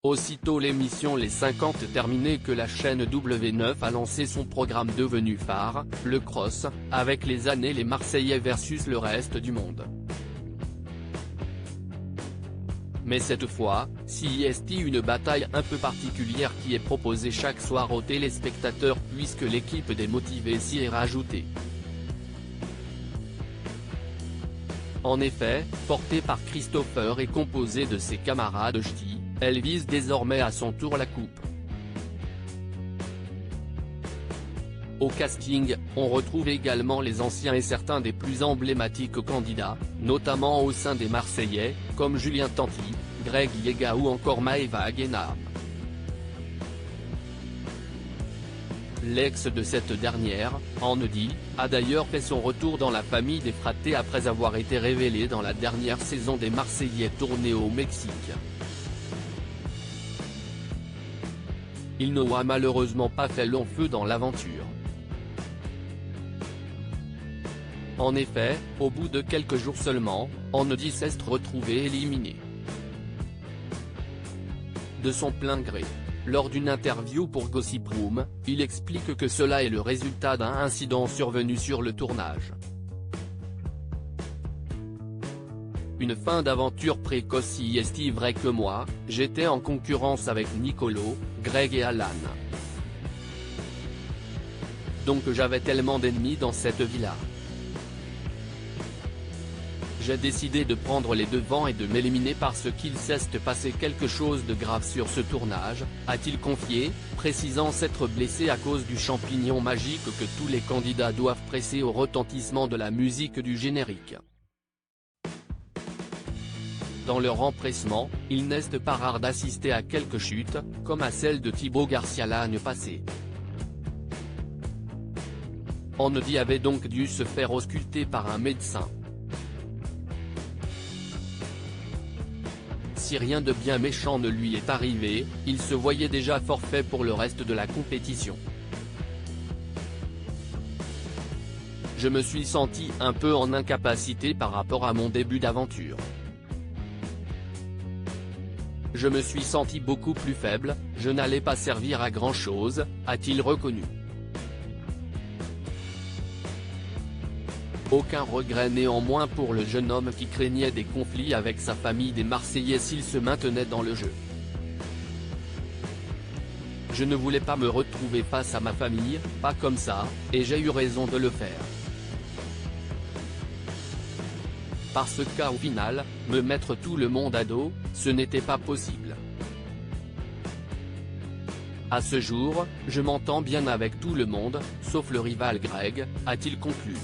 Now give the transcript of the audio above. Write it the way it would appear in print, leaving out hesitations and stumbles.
Aussitôt l'émission Les 50 terminée que la chaîne W9 a lancé son programme devenu phare, le Cross, avec les années les Marseillais versus le reste du monde. Mais cette fois, CIST une bataille un peu particulière qui est proposée chaque soir aux téléspectateurs puisque l'équipe des motivés s'y est rajoutée. En effet, portée par Christopher et composée de ses camarades ch'tis, elle vise désormais à son tour la coupe. Au casting, on retrouve également les anciens et certains des plus emblématiques candidats, notamment au sein des Marseillais, comme Julien Tanti, Greg Yega ou encore Maëva Guénard. L'ex de cette dernière, Anedy, a d'ailleurs fait son retour dans la famille des Fraté après avoir été révélé dans la dernière saison des Marseillais tournée au Mexique. Il n'aura malheureusement pas fait long feu dans l'aventure. En effet, au bout de quelques jours seulement, Anedy s'est retrouvé éliminé. De son plein gré. Lors d'une interview pour Gossip Room, il explique que cela est le résultat d'un incident survenu sur le tournage. Une fin d'aventure précoce. Si est vrai que moi, j'étais en concurrence avec Nicolo, Greg et Alan. Donc j'avais tellement d'ennemis dans cette villa. J'ai décidé de prendre les devants et de m'éliminer parce qu'il s'est passé quelque chose de grave sur ce tournage, a-t-il confié, précisant s'être blessé à cause du champignon magique que tous les candidats doivent presser au retentissement de la musique du générique. Dans leur empressement, il n'est pas rare d'assister à quelques chutes, comme à celle de Thibaut Garcia l'année passée. Anedy avait donc dû se faire ausculter par un médecin. Si rien de bien méchant ne lui est arrivé, il se voyait déjà forfait pour le reste de la compétition. Je me suis senti un peu en incapacité par rapport à mon début d'aventure. Je me suis senti beaucoup plus faible, je n'allais pas servir à grand chose, a-t-il reconnu. Aucun regret néanmoins pour le jeune homme qui craignait des conflits avec sa famille des Marseillais s'il se maintenait dans le jeu. Je ne voulais pas me retrouver face à ma famille, pas comme ça, et j'ai eu raison de le faire. Parce qu'au final, me mettre tout le monde à dos, ce n'était pas possible. À ce jour, je m'entends bien avec tout le monde, sauf le rival Greg, a-t-il conclu.